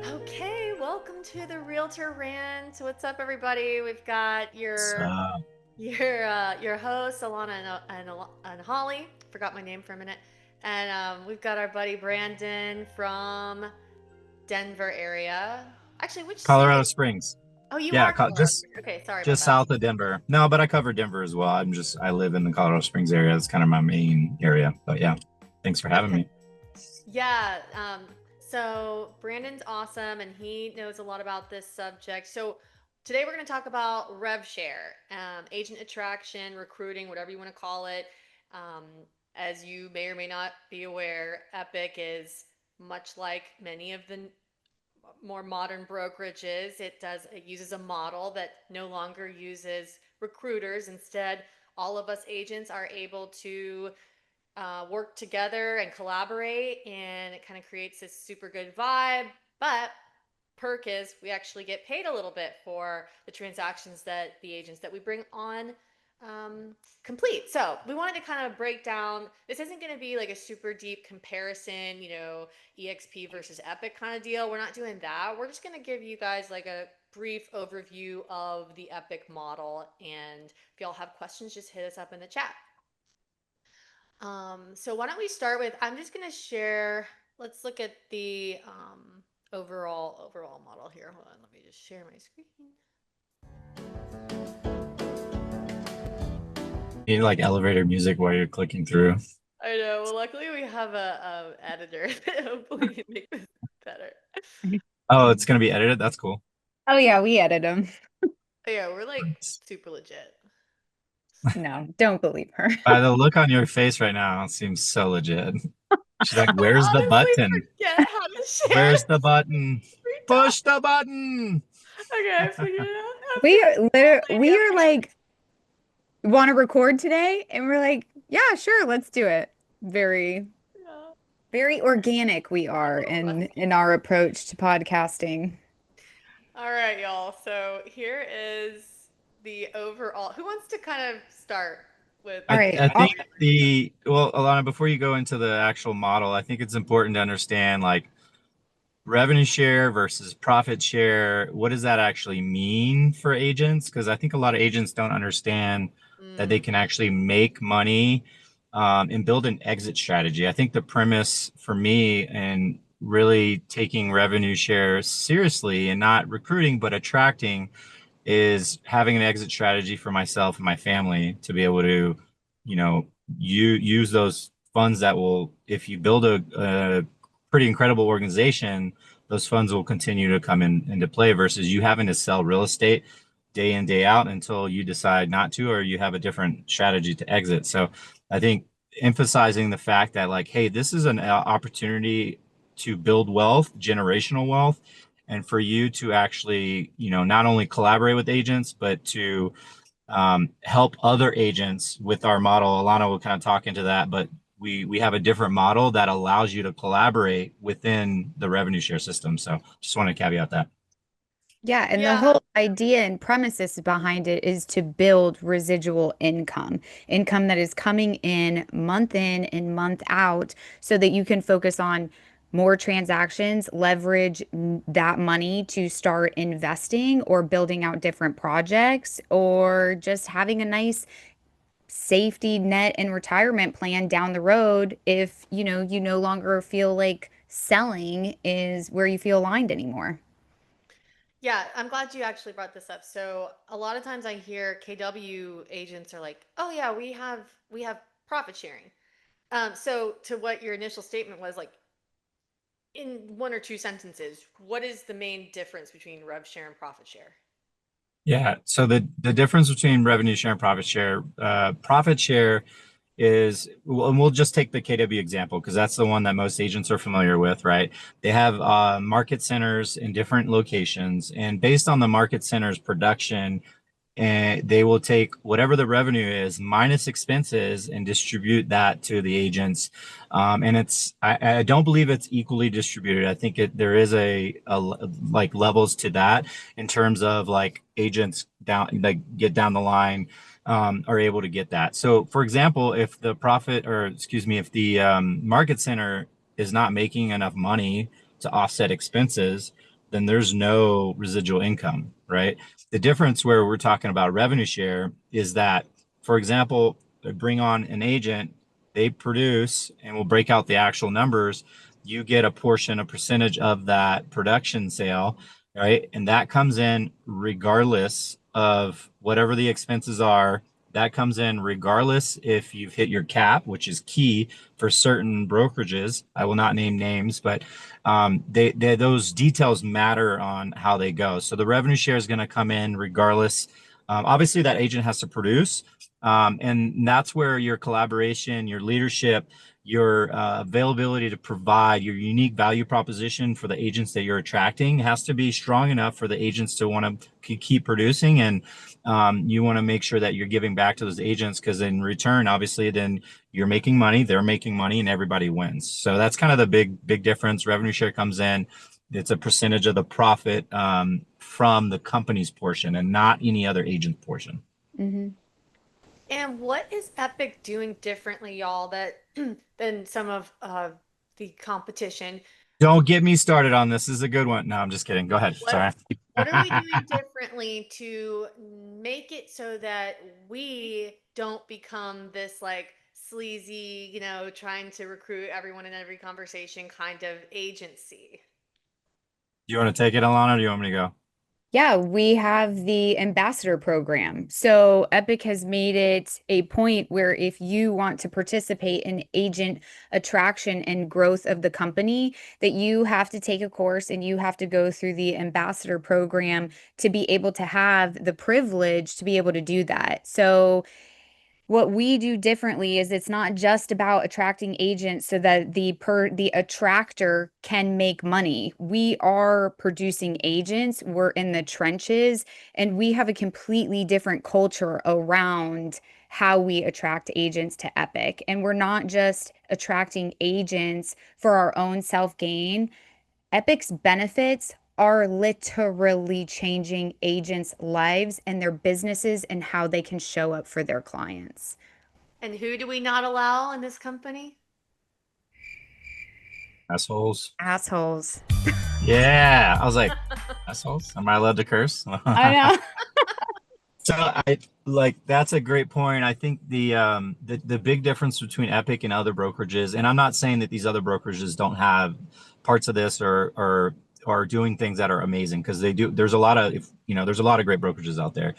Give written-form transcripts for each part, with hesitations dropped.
Okay, welcome to the Realtor Rant. What's up, everybody? We've got your So, your hosts, Alana and Holly. Forgot my name for a minute. And we've got our buddy Brandon from Denver area. Actually, which city? Colorado Springs. Oh, you Yeah, are Colorado just Springs. Okay, sorry about just that. south of Denver. No, but I cover Denver as well. I live in the Colorado Springs area. That's kind of my main area. But yeah, thanks for having Okay. me. Yeah. So Brandon's awesome and he knows a lot about this subject. So today we're going to talk about rev share, agent attraction, recruiting, whatever you want to call it. Um, as you may or may not be aware, Epic is much like many of the more modern brokerages. It uses a model that no longer uses recruiters. Instead, all of us agents are able to work together and collaborate, and it kind of creates this super good vibe. But perk is we actually get paid a little bit for the transactions that the agents that we bring on complete. So we wanted to kind of break down. This isn't going to be like a super deep comparison, EXP versus Epic kind of deal. We're not doing that. We're just going to give you guys like a brief overview of the Epic model. And if y'all have questions, just hit us up in the chat. So why don't we start with, I'm just gonna share, let's look at the overall model here. Hold on, let me just share my screen. You need like elevator music while you're clicking through. I know. Well, luckily we have a editor that hopefully can make this better. Oh, it's gonna be edited. That's cool. Oh yeah, we edit them. But yeah, we're like super legit. No, don't believe her. By the look on your face right now, it seems so legit. She's like, I "Where's the honestly button? forget how to share Where's the button? every time. Push the button!" Okay, I figured it out. I'm We doing are we are Epic. like want to record today, and we're like, yeah, sure, let's do it. Very, Yeah. very organic we I'm a are little in rusty. our approach to podcasting. All right, y'all. So here is the overall. Who wants to kind of start with All the right. I I'll, think Alana, before you go into the actual model, I think it's important to understand like revenue share versus profit share. What does that actually mean for agents? Because I think a lot of agents don't understand that they mm, can actually make money and build an exit strategy. I think the premise for me and really taking revenue share seriously and not recruiting but attracting is having an exit strategy for myself and my family to be able to, use those funds that will, if you build a pretty incredible organization, those funds will continue to come into play versus you having to sell real estate day in, day out until you decide not to, or you have a different strategy to exit. So I think emphasizing the fact that like, hey, this is an opportunity to build wealth, generational wealth, and for you to actually, not only collaborate with agents, but to help other agents with our model. Alana will kind of talk into that, but we have a different model that allows you to collaborate within the revenue share system. So just want to caveat that. yeah, and the yeah, whole idea and premises behind it is to build residual income, income that is coming in and month out, so that you can focus on more transactions, leverage that money to start investing or building out different projects, or just having a nice safety net and retirement plan down the road if, you no longer feel like selling is where you feel aligned anymore. yeah. I'm glad you actually brought this up. So a lot of times I hear KW agents are like, "Oh yeah, we have profit sharing." So to what your initial statement was, like in one or two sentences, what is the main difference between rev share and profit share? Yeah. So the difference between revenue share and profit share is, and we'll just take the KW example because that's the one that most agents are familiar with, right? They have market centers in different locations, and based on the market center's production, and they will take whatever the revenue is minus expenses and distribute that to the agents. And I don't believe it's equally distributed. I think there is a like levels to that in terms of like agents down like get down the line are able to get that. So for example, if the profit or excuse me, if the market center is not making enough money to offset expenses, then there's no residual income, right? The difference where we're talking about revenue share is that, for example, bring on an agent, they produce and we'll break out the actual numbers. You get a portion, a percentage of that production sale, right? And that comes in regardless of whatever the expenses are. That comes in regardless if you've hit your cap, which is key for certain brokerages. I will not name names, but those details matter on how they go. So the revenue share is going to come in regardless. Obviously, that agent has to produce, and that's where your collaboration, your leadership, your availability to provide your unique value proposition for the agents that you're attracting has to be strong enough for the agents to want to keep producing. And you want to make sure that you're giving back to those agents, because in return, obviously, then you're making money, they're making money, and everybody wins. So that's kind of the big difference. Revenue share comes in. It's a percentage of the profit from the company's portion and not any other agent portion. Hmm. And what is Epic doing differently, y'all, that than some of the competition? Don't get me started on this. This is a good one. No, I'm just kidding. Go ahead. What Sorry. what are we doing differently to make it so that we don't become this like sleazy, trying to recruit everyone in every conversation kind of agency? Do you want to take it, Alana, or do you want me to go? Yeah, we have the ambassador program. So Epic has made it a point where if you want to participate in agent attraction and growth of the company, that you have to take a course and you have to go through the ambassador program to be able to have the privilege to be able to do that. So what we do differently is it's not just about attracting agents so that the attractor can make money. We are producing agents, we're in the trenches, and we have a completely different culture around how we attract agents to Epic. And we're not just attracting agents for our own self-gain. Epic's benefits are literally changing agents' lives and their businesses and how they can show up for their clients. And who do we not allow in this company? Assholes. Assholes. Yeah. I was like, assholes? Am I allowed to curse? I know. So I like that's a great point. I think the big difference between Epic and other brokerages, and I'm not saying that these other brokerages don't have parts of this or are doing things that are amazing, because they do. There's a lot of there's a lot of great brokerages out there,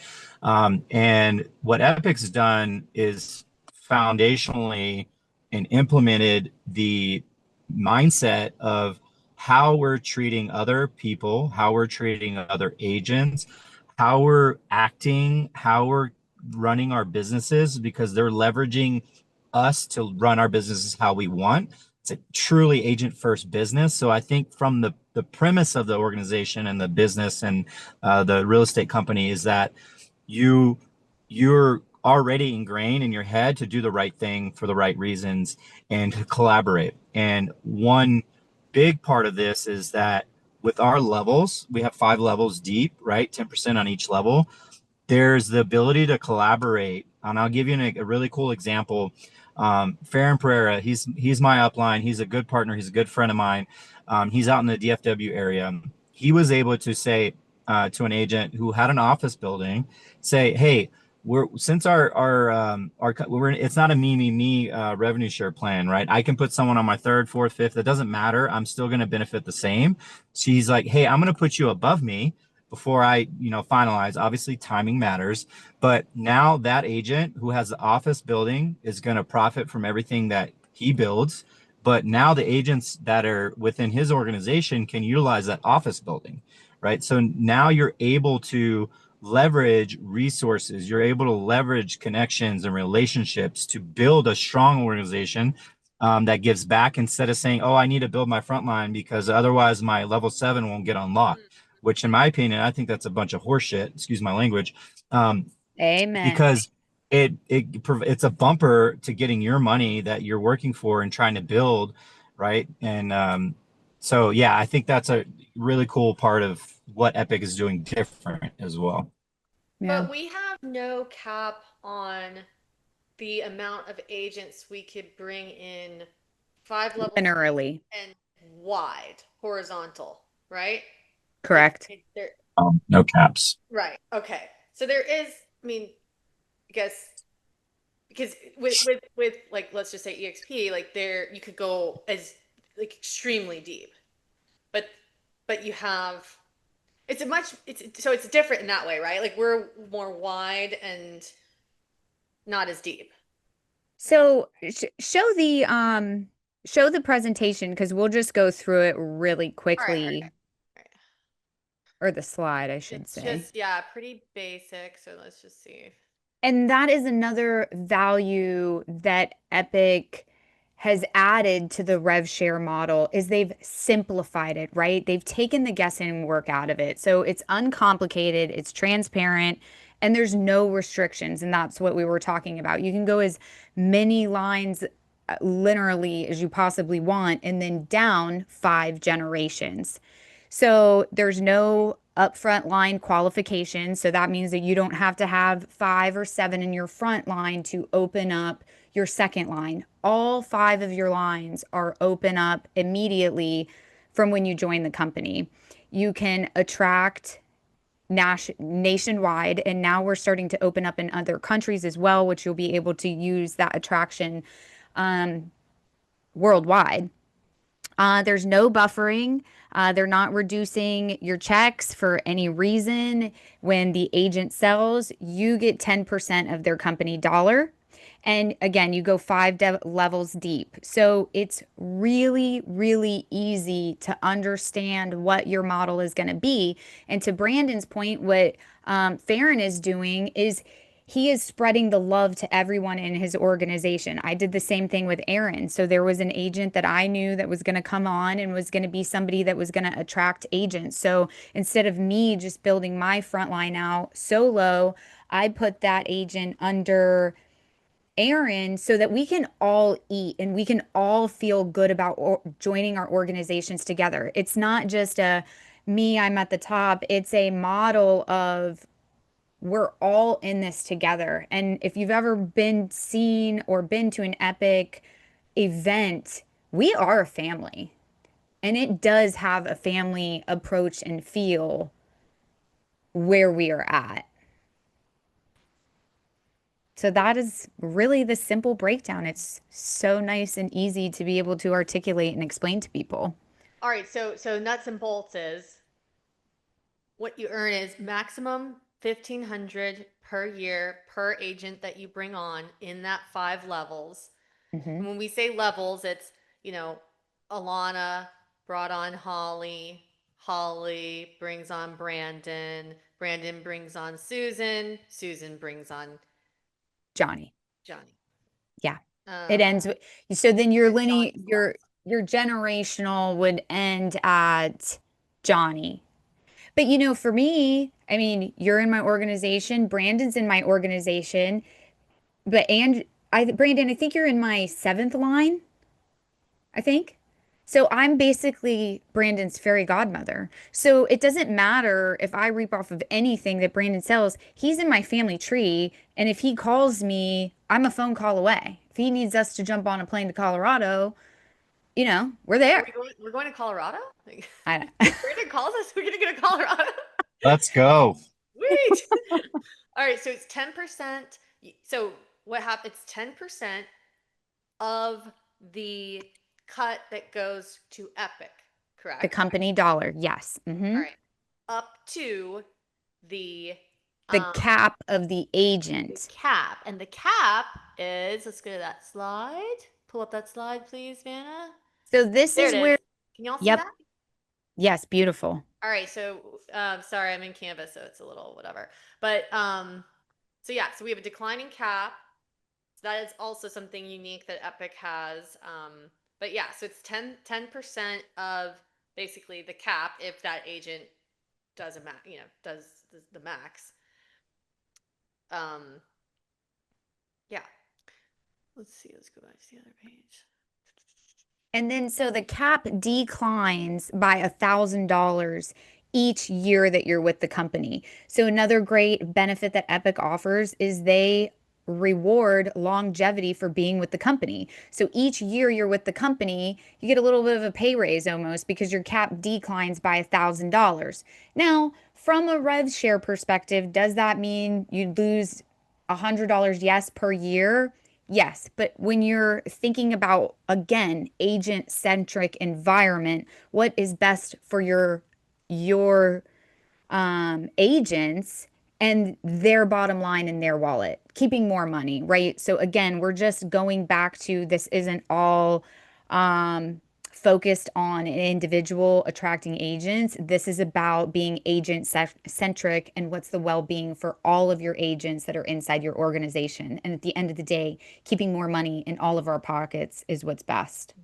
and what Epic's done is foundationally and implemented the mindset of how we're treating other people, how we're treating other agents, how we're acting, how we're running our businesses, because they're leveraging us to run our businesses how we want. It's a truly agent first business. So I think from the premise of the organization and the business and the real estate company is that you you're already ingrained in your head to do the right thing for the right reasons and to collaborate. And one big part of this is that with our levels, we have 5 levels deep, right? 10% on each level. There's the ability to collaborate. And I'll give you a really cool example. Farron Pereira, he's my upline. He's a good partner. He's a good friend of mine. He's out in the DFW area. He was able to say to an agent who had an office building, say, "Hey, we're since our we're it's not a me revenue share plan, right? I can put someone on my third, fourth, fifth. It doesn't matter. I'm still going to benefit the same." She's like, "Hey, I'm going to put you above me before I, finalize. Obviously, timing matters, but now that agent who has the office building is going to profit from everything that he builds. But now the agents that are within his organization can utilize that office building, right? So now you're able to leverage resources, you're able to leverage connections and relationships to build a strong organization that gives back, instead of saying, oh, I need to build my front line because otherwise my level 7 won't get unlocked, which in my opinion, I think that's a bunch of horseshit, excuse my language, Amen. because it's a bumper to getting your money that you're working for and trying to build, right? And so yeah, I think that's a really cool part of what Epic is doing different as well. Yeah. But we have no cap on the amount of agents we could bring in 5 levels deep Linearly. and wide, horizontal, right? Correct. There, No caps. right. Okay. So there is, I mean, I guess because with like let's just say EXP, like there you could go as like extremely deep, but you have it's a much it's so it's different in that way, right? Like we're more wide and not as deep. So show the presentation because we'll just go through it really All right, all right, quickly, all right. or the slide, I should It's say. just yeah, pretty basic. So let's just see. And that is another value that Epic has added to the rev share model is they've simplified it, right? They've taken the guessing work out of it. So it's uncomplicated, it's transparent, and there's no restrictions. And that's what we were talking about. You can go as many lines linearly as you possibly want and then down 5 generations. So there's no upfront line qualification. So that means that you don't have to have 5 or 7 in your front line to open up your second line. All 5 of your lines are open up immediately from when you join the company. You can attract nationwide, and now we're starting to open up in other countries as well, which you'll be able to use that attraction worldwide. There's no buffering. They're not reducing your checks for any reason. When the agent sells, you get 10% of their company dollar. And again, you go 5 levels deep. So it's really, really easy to understand what your model is going to be. And to Brandon's point, what Farron is doing is he is spreading the love to everyone in his organization. I did the same thing with Aaron. So there was an agent that I knew that was going to come on and was going to be somebody that was going to attract agents. So instead of me just building my front line out solo, I put that agent under Aaron so that we can all eat and we can all feel good about joining our organizations together. It's not just a me, I'm at the top. It's a model of we're all in this together. And if you've ever been seen or been to an Epic event, we are a family. And it does have a family approach and feel where we are at. So that is really the simple breakdown. It's so nice and easy to be able to articulate and explain to people. All right, so nuts and bolts is what you earn is maximum 1,500 per year per agent that you bring on in that 5 levels. Hmm. And when we say levels, it's, you know, Alana brought on Holly, Holly brings on Brandon, Brandon brings on Susan, Susan brings on Johnny. Johnny. Yeah. It Um, ends with, so then your and linear, Johnny's last. your generational would end at Johnny. But for me, I mean, you're in my organization, Brandon's in my organization, but Brandon, I think you're in my seventh line, I think. So I'm basically Brandon's fairy godmother. So it doesn't matter if I reap off of anything that Brandon sells. He's in my family tree, and if he calls me, I'm a phone call away. If he needs us to jump on a plane to Colorado, we're Are we there. going? We're going to Colorado. I If Brandon calls us, we're gonna go to Colorado. Let's go. Wait. All right, so it's 10%. So what happens? It's 10% of the cut that goes to Epic, the correct? company dollar, yes. All right. Up to the The um cap of the the agent. cap. And the cap is, let's go to that slide. Pull up that slide, please, Vanna. So this There is it is. where, Can y'all see yep, that? yes, beautiful. All right, so sorry, I'm in Canvas, so it's a little whatever. But so yeah, so we have a declining cap. So that is also something unique that Epic has. But yeah, so it's 10% of basically the cap if that agent does a max, does the max. Um, yeah. Let's see. Let's go back to the other page. And then so the cap declines by $1,000 each year that you're with the company. So another great benefit that Epic offers is they reward longevity for being with the company. So each year you're with the company, you get a little bit of a pay raise almost because your cap declines by $1,000. Now, from a rev share perspective, does that mean you lose $100? Yes, per year. Yes, but when you're thinking about, again, agent-centric environment, what is best for your agents and their bottom line in their wallet, keeping more money, right? So again, we're just going back to this isn't all focused on an individual attracting agents. This is about being agent centric and what's the well-being for all of your agents that are inside your organization. And at the end of the day, keeping more money in all of our pockets is what's best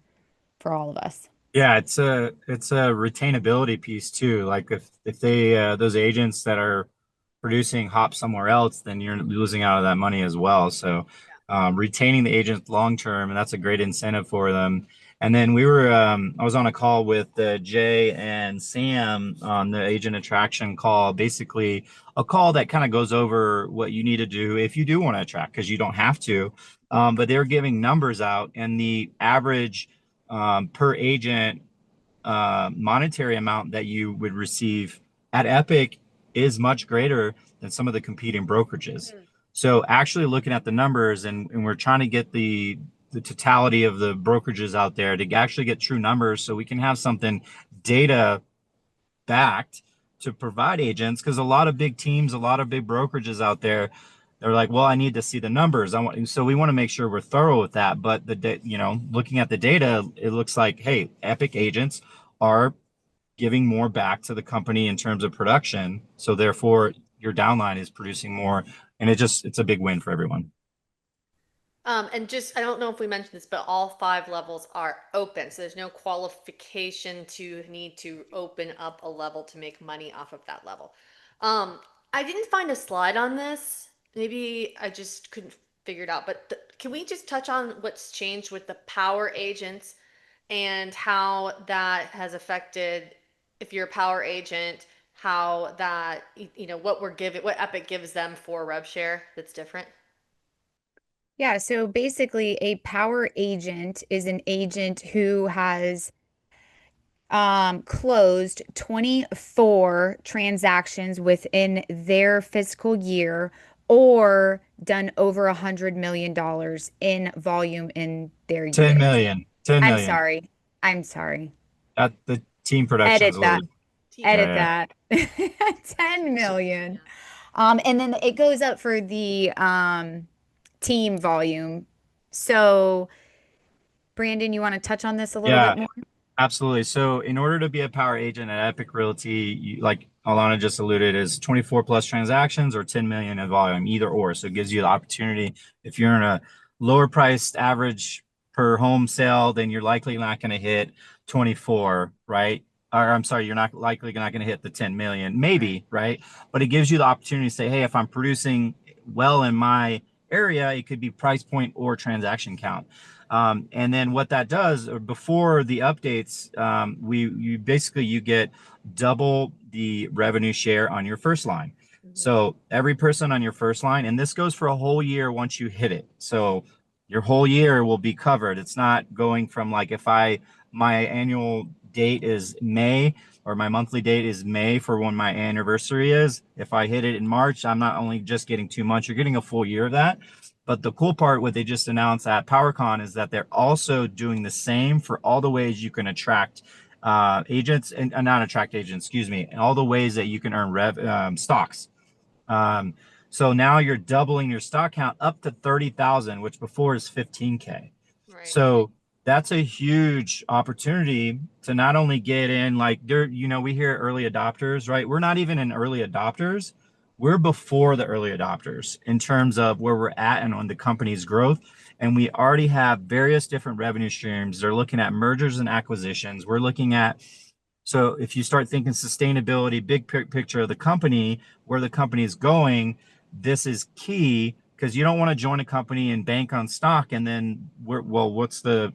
for all of us. Yeah, it's a retainability piece too. Like if they those agents that are producing hop somewhere else, then you're losing out of that money as well. So retaining the agent long term, and that's a great incentive for them. And then I was on a call with Jay and Sam on the agent attraction call, basically a call that kind of goes over what you need to do if you do want to attract, because you don't have to. But they're giving numbers out, and the average per agent monetary amount that you would receive at Epic is much greater than some of the competing brokerages. Mm. So actually looking at the numbers, and we're trying to get the totality of the brokerages out there to actually get true numbers so we can have something data backed to provide agents, because a lot of big teams, a lot of big brokerages out there, they're like, well, I need to see the numbers. So we want to make sure we're thorough with that. But looking at the data, it looks like, hey, Epic agents are giving more back to the company in terms of production. So therefore, your downline is producing more, and it's a big win for everyone. And just, I don't know if we mentioned this, but all 5 levels are open. So there's no qualification to need to open up a level to make money off of that level. Um, I didn't find a slide on this. Maybe I just couldn't figure it out. But can we just touch on what's changed with the power agents and how that has affected, if you're a power agent, how that, what we're giving, what Epic gives them for rev share that's different? Yeah, so basically, a power agent is an agent who has closed 24 transactions within their fiscal year or done over $100 million in volume in their 10 year. million, 10 I'm million. sorry. I'm sorry. At the team production is Edit a little, that. Team yeah, Edit yeah. that. 10 production. million. And then it goes up for the team volume. So, Brandon, you want to touch on this a little Yeah, bit more? absolutely. So in order to be a power agent at Epic Realty, like Alana just alluded, is 24 plus transactions or 10 million in volume, either or. So it gives you the opportunity. If you're in a lower priced average per home sale, then you're likely not going to hit 24, right? Or I'm sorry, you're not likely not going to hit the 10 million, maybe, right? But it gives you the opportunity to say, hey, if I'm producing well in my area, it could be price point or transaction count. And then what that does, or before the updates, you get double the revenue share on your first line. Mhm. So every person on your first line, and this goes for a whole year once you hit it. So your whole year will be covered. It's not going from like my annual date is May, or my monthly date is May for when my anniversary is. If I hit it in March, I'm not only just getting 2 months, you're getting a full year of that. But the cool part, what they just announced at PowerCon, is that they're also doing the same for all the ways you can attract agents and not attract agents, excuse me, and all the ways that you can earn stocks. Um, so now you're doubling your stock count up to 30,000, which before is 15K. Right. So that's a huge opportunity to not only get in, like we hear early adopters, right? We're not even in early adopters. We're before the early adopters in terms of where we're at and on the company's growth. And we already have various different revenue streams. They're looking at mergers and acquisitions. We're looking at, so if you start thinking sustainability, big picture of the company, where the company is going, this is key, because you don't want to join a company and bank on stock and then what's the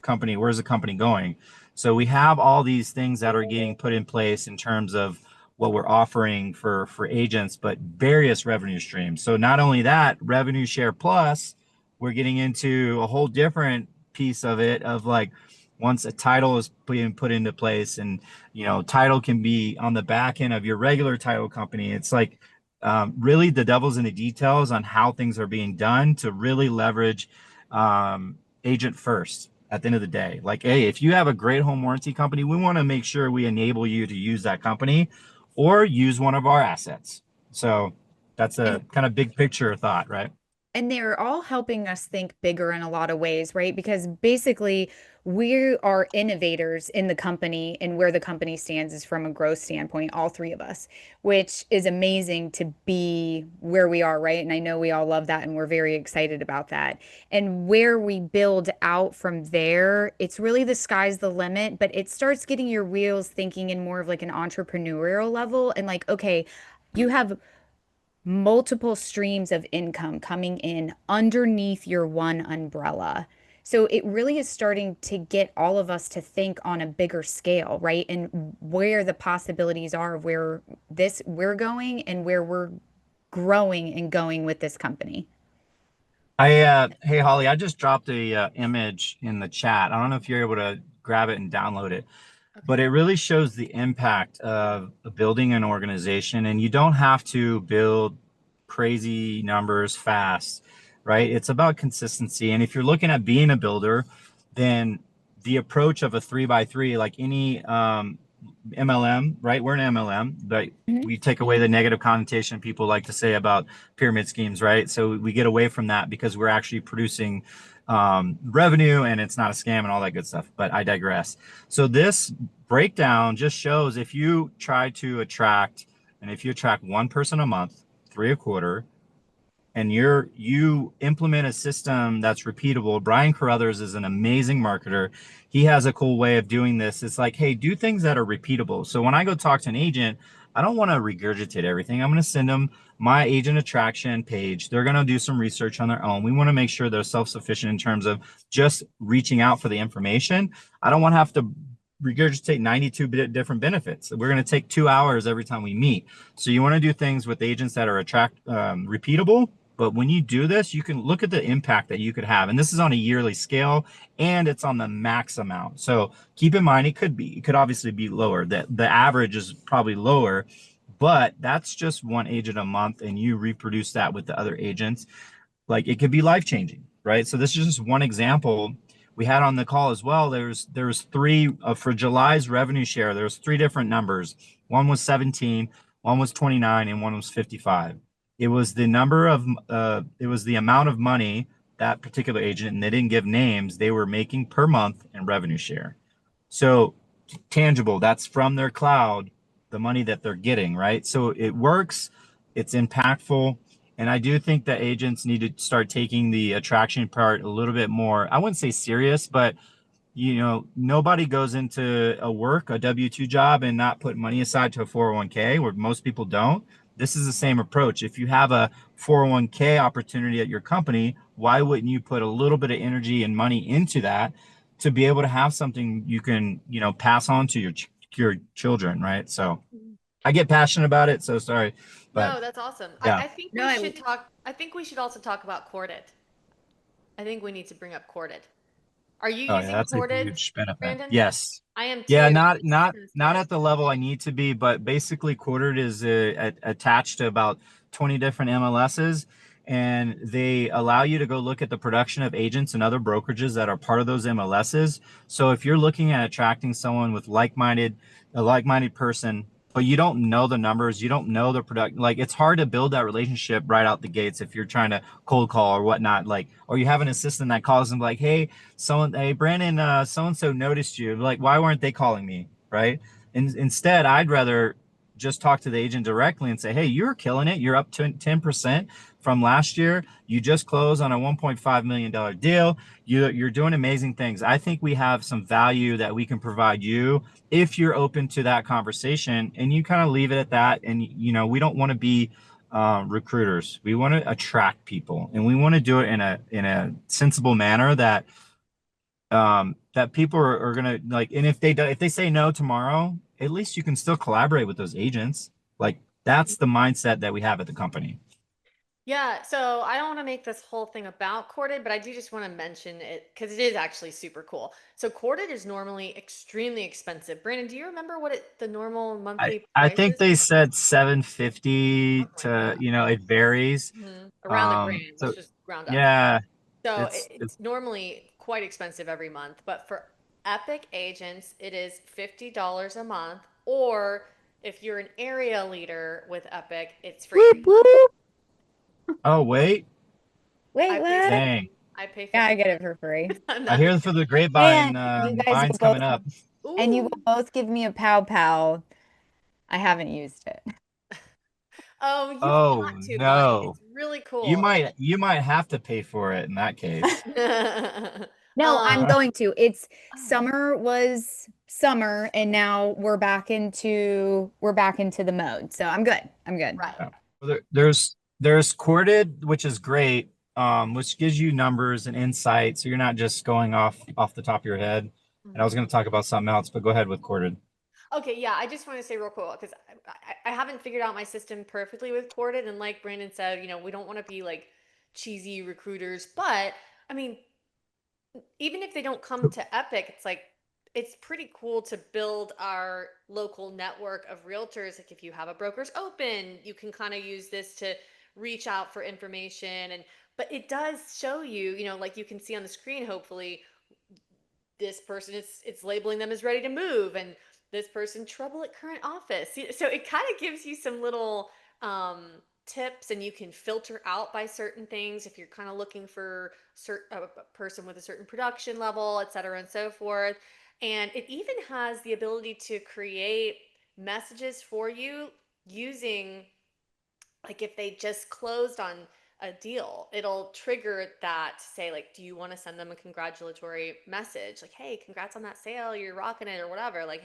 company? Where's the company going? So we have all these things that are getting put in place in terms of what we're offering for agents, but various revenue streams. So not only that, revenue share plus, we're getting into a whole different piece of it of like once a title is being put into place, and title can be on the back end of your regular title company. It's like really the devil's in the details on how things are being done to really leverage agent first at the end of the day. Like, hey, if you have a great home warranty company, we want to make sure we enable you to use that company or use one of our assets. So that's a And kind of big picture thought, right? and they're all helping us think bigger in a lot of ways, right? Because basically, we are innovators in the company, and where the company stands is from a growth standpoint, all three of us, which is amazing to be where we are, right? And I know we all love that, and we're very excited about that. And where we build out from there, it's really the sky's the limit, but it starts getting your wheels thinking in more of like an entrepreneurial level and like, okay, you have multiple streams of income coming in underneath your one umbrella. So it really is starting to get all of us to think on a bigger scale, right? And where the possibilities are of where this we're going and where we're growing and going with this company. Hey Holly, I just dropped a image in the chat. I don't know if you're able to grab it and download it, but Okay. it really shows the impact of building an organization. And you don't have to build crazy numbers fast, right? It's about consistency. And if you're looking at being a builder, then the approach of a 3x3, like any MLM, right? We're an MLM, but Mhm. we take away the negative connotation people like to say about pyramid schemes, right? So we get away from that because we're actually producing revenue and it's not a scam and all that good stuff. But I digress. So this breakdown just shows if you try to attract, and if you attract one person a month, three a quarter, and you implement a system that's repeatable. Brian Carruthers is an amazing marketer. He has a cool way of doing this. It's like, hey, do things that are repeatable. So when I go talk to an agent, I don't want to regurgitate everything. I'm going to send them my agent attraction page. They're going to do some research on their own. We want to make sure they're self-sufficient in terms of just reaching out for the information. I don't want to have to regurgitate 92 different benefits. We're going to take 2 hours every time we meet. So you want to do things with agents that are repeatable, but when you do this, you can look at the impact that you could have. And this is on a yearly scale and it's on the max amount. So keep in mind, it could obviously be lower. The average is probably lower, but that's just one agent a month and you reproduce that with the other agents. Like it could be life changing, right? So this is just one example we had on the call as well. There's three for July's revenue share. There's three different numbers. One was 17, one was 29, and one was 55. It was the number of it was the amount of money that particular agent, and they didn't give names, they were making per month in revenue share. So tangible, that's from their cloud, the money that they're getting, right? So it works, it's impactful. And I do think that agents need to start taking the attraction part a little bit more. I wouldn't say serious, but nobody goes into a W-2 job and not put money aside to a 401k, where most people don't. This is the same approach. If you have a 401k opportunity at your company, why wouldn't you put a little bit of energy and money into that to be able to have something you can, pass on to your children, right? So Mhm. I get passionate about it, so sorry, but No, that's awesome. yeah. I think No, we should talk. I think we should also talk about Corded. I think we need to bring up Corded. Are you Oh yeah, using that's a Corded, huge benefit. Brandon? Yes. I am Yeah, too. not This not system is not good. at the level I need to be, but basically Quartered is attached to about 20 different MLSs, and they allow you to go look at the production of agents and other brokerages that are part of those MLSs. So if you're looking at attracting someone with a like-minded person, but you don't know the numbers, you don't know the product, like it's hard to build that relationship right out the gates if you're trying to cold call or whatnot, like, or you have an assistant that calls them like, hey Brandon, so and so noticed you, like why weren't they calling me, right? And instead I'd rather just talk to the agent directly and say, hey, you're killing it, you're up to 10% from last year, you just closed on a $1.5 million deal, you're doing amazing things. I think we have some value that we can provide you if you're open to that conversation, and you kind of leave it at that. And we don't want to be recruiters. We want to attract people, and we want to do it in a sensible manner that that people are gonna like. And if they say no tomorrow, at least you can still collaborate with those agents. Like that's the mindset that we have at the company. Yeah, so I don't want to make this whole thing about Corded, but I do just want to mention it because it is actually super cool. So Corded is normally extremely expensive. Brandon, do you remember what the normal monthly I price think is? they said 750 Something like to, it varies. that. Around the grand. So Let's just round up. yeah, So it's it's normally quite expensive every month, but for Epic agents, it is $50 a month. Or if you're an area leader with Epic, it's free. Whoop, whoop. oh wait, Wait, I pay what? 50. dang. I pay Yeah, I 50. get it for free. I No. hear for the Man, grapevine, you guys will mine's both coming up. and you will Ooh. both give me a pow pow. I haven't used it. Oh, you've Oh got to, Bonnie. no. It's really You cool. might you might have to pay for it in that case. No, I'm Um, going to. It's oh, summer was summer and now we're back into the mode. So I'm good. I'm good. right. Yeah. Well, there's Corded, which is great, which gives you numbers and insight, so you're not just going off the top of your head. And I was Mhm. going to talk about something else, but go ahead with Corded. Okay, yeah, I just want to say real quick because I haven't figured out my system perfectly with Corded, and like Brandon said, we don't want to be like cheesy recruiters, but I mean, even if they don't come to Epic, it's like it's pretty cool to build our local network of realtors. Like if you have a broker's open, you can kind of use this to reach out for information and but it does show you, like you can see on the screen hopefully this person it's labeling them as ready to move and this person trouble at current office. So it kind of gives you some little tips and you can filter out by certain things if you're kind of looking for a person with a certain production level, et cetera and so forth. And it even has the ability to create messages for you using like if they just closed on a deal, it'll trigger that to say like, do you want to send them a congratulatory message? Like, hey, congrats on that sale, you're rocking it or whatever. Like,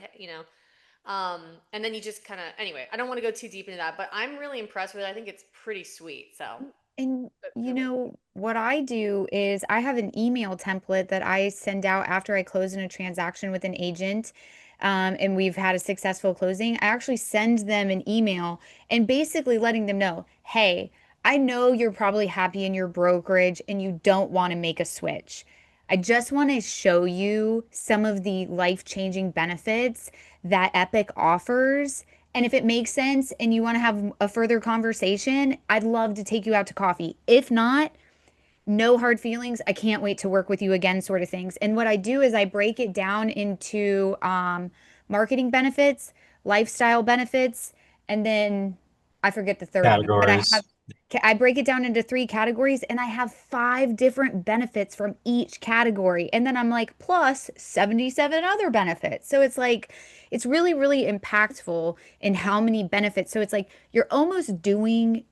and then you just kind of, anyway, I don't want to go too deep into that, but I'm really impressed with it. I think it's pretty sweet. So, And but you go ahead. know, what I do is I have an email template that I send out after I close in a transaction with an agent. And we've had a successful closing. I actually send them an email and basically letting them know, hey, I know you're probably happy in your brokerage and you don't want to make a switch. I just want to show you some of the life-changing benefits that Epic offers. And if it makes sense and you want to have a further conversation, I'd love to take you out to coffee. If not, no hard feelings. I can't wait to work with you again, sort of things. And what I do is I break it down into marketing benefits, lifestyle benefits, and then I forget the third one, but Categories. I break it down into three categories and I have five different benefits from each category. And then I'm like, plus 77 other benefits. So it's like, it's really, really impactful in how many benefits. So it's like you're almost doing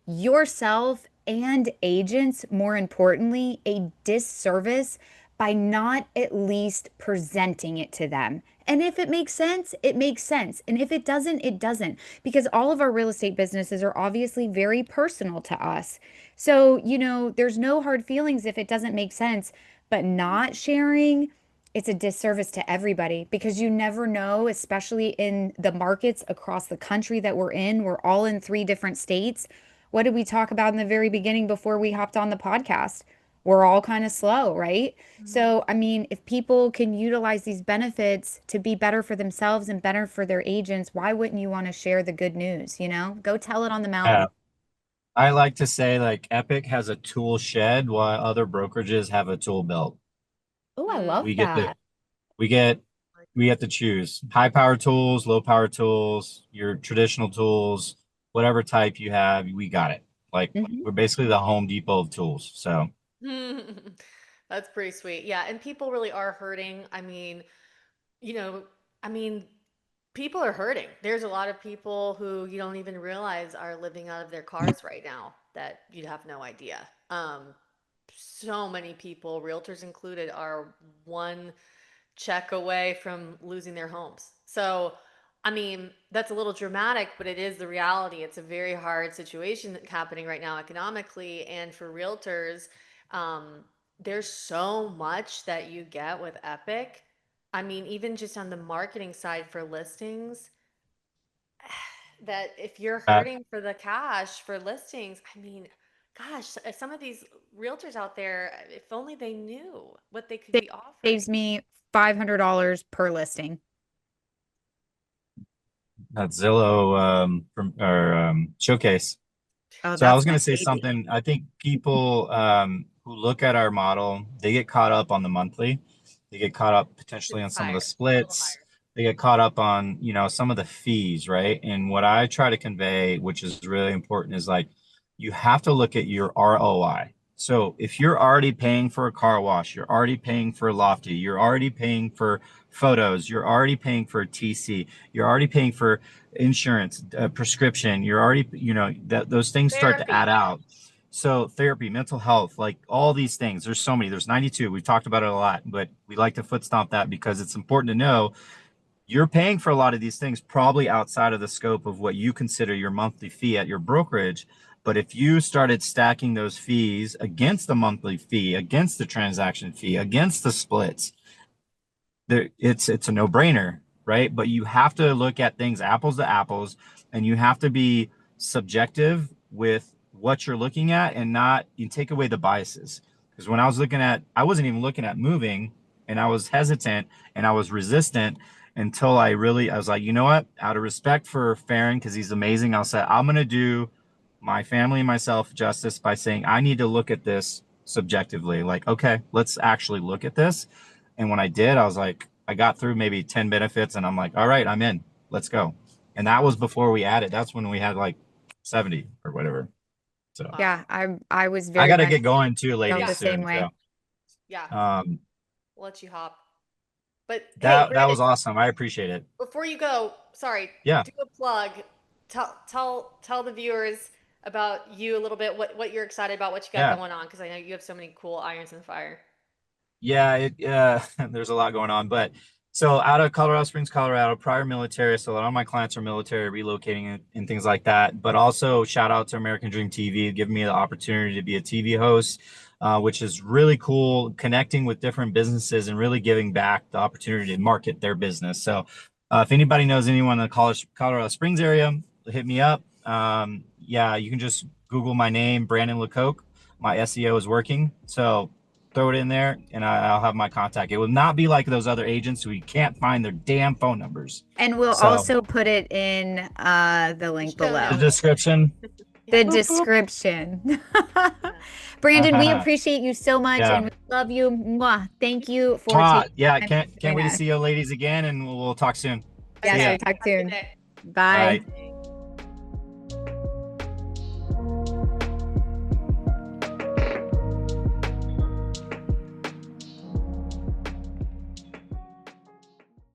yourself and agents, more importantly, a disservice by not at least presenting it to them. And if it makes sense, it makes sense. And if it doesn't, it doesn't. Because all of our real estate businesses are obviously very personal to us. So, there's no hard feelings if it doesn't make sense. But not sharing, it's a disservice to everybody because you never know, especially in the markets across the country that we're in. We're all in three different states. What did we talk about in the very beginning before we hopped on the podcast? We're all kind of slow, right? Mhm. So, I mean, if people can utilize these benefits to be better for themselves and better for their agents, why wouldn't you want to share the good news? Go tell it on the Yeah. mountain. I like to say like Epic has a tool shed while other brokerages have a tool belt. Oh, I Mm, love We get the that. we get like we that. get to choose high power tools, low power tools, your traditional tools, whatever type you have, we got it. Like Hmm. we're basically the Home Depot of tools. So That's pretty sweet. Yeah, and people really are hurting. You know, I mean, people are hurting. There's a lot of people who you don't even realize are living out of their cars right now that you'd have no idea. So many people, realtors included, are one check away from losing their homes. So, that's a little dramatic, but it is the reality. It's a very hard situation happening right now economically. And for realtors, there's so much that you get with Epic. I mean, even just on the marketing side for listings, that if you're Uh, hurting for the cash for listings, I mean, gosh, some of these realtors out there, if only they knew what they could It be offering. saves me $500 per listing. that Zillow from or Showcase. Oh, So I was that's going my to say baby. something. I think people who look at our model, they get caught up on the monthly. They get caught up potentially on It's some of the higher, a little splits. higher. They get caught up on, some of the fees, right? And what I try to convey, which is really important, is like you have to look at your ROI. So if you're already paying for a car wash, you're already paying for Lofty, you're already paying for photos, you're already paying for a TC, you're already paying for insurance, prescription, you're already, that those things start to add Therapy. out. So therapy, mental health, like all these things, there's so many, there's 92. We've talked about it a lot, but we like to foot stomp that because it's important to know you're paying for a lot of these things probably outside of the scope of what you consider your monthly fee at your brokerage. But if you started stacking those fees against the monthly fee, against the transaction fee, against the splits, it's a no-brainer, right? But you have to look at things apples to apples, and you have to be subjective with what you're looking at and not you take away the biases. Because when I wasn't even looking at moving, and I was hesitant and I was resistant until I was like, you know what? Out of respect for Farron, because he's amazing, I'll say I'm gonna do my family and myself justice by saying I need to look at this subjectively. Like, okay, let's actually look at this. And when I did, I was like, I got through maybe 10 benefits and I'm like, all right, I'm in. Let's go. And that was before we added. That's when we had like 70 or whatever. So Yeah, Wow. I was I very got to much get going too, felt Yeah, the ladies, same soon. way. So yeah. um, We'll let you hop. But hey, that Brandon, was awesome. I appreciate it. before you go, sorry, Yeah. do a plug. Tell the viewers about you a little bit, what you're excited about, what you got Yeah. going on, because I know you have so many cool irons in the fire. Yeah, there's a lot going on. But so out of Colorado Springs, Colorado, prior military. So a lot of my clients are military, relocating and things like that. But also shout out to American Dream TV, giving me the opportunity to be a TV host, which is really cool, connecting with different businesses and really giving back the opportunity to market their business. So if anybody knows anyone in the Colorado Springs area, hit me up. Yeah, you can just Google my name, Brandon Lecocq. My SEO is working. So throw it in there and I'll have my contact. It will not be like those other agents who you can't find their damn phone numbers. And we'll So also put it in the The link show the below. notes. description. Yeah. The Boop, boop. description. Yeah. Brandon, we appreciate you so much Yeah. and we love you. Mwah. Thank you for taking Yeah. time to Can't join wait to us. see you ladies again and we'll talk soon. See Yes, ya. we'll Okay. talk Have a good soon. day. All Bye. right.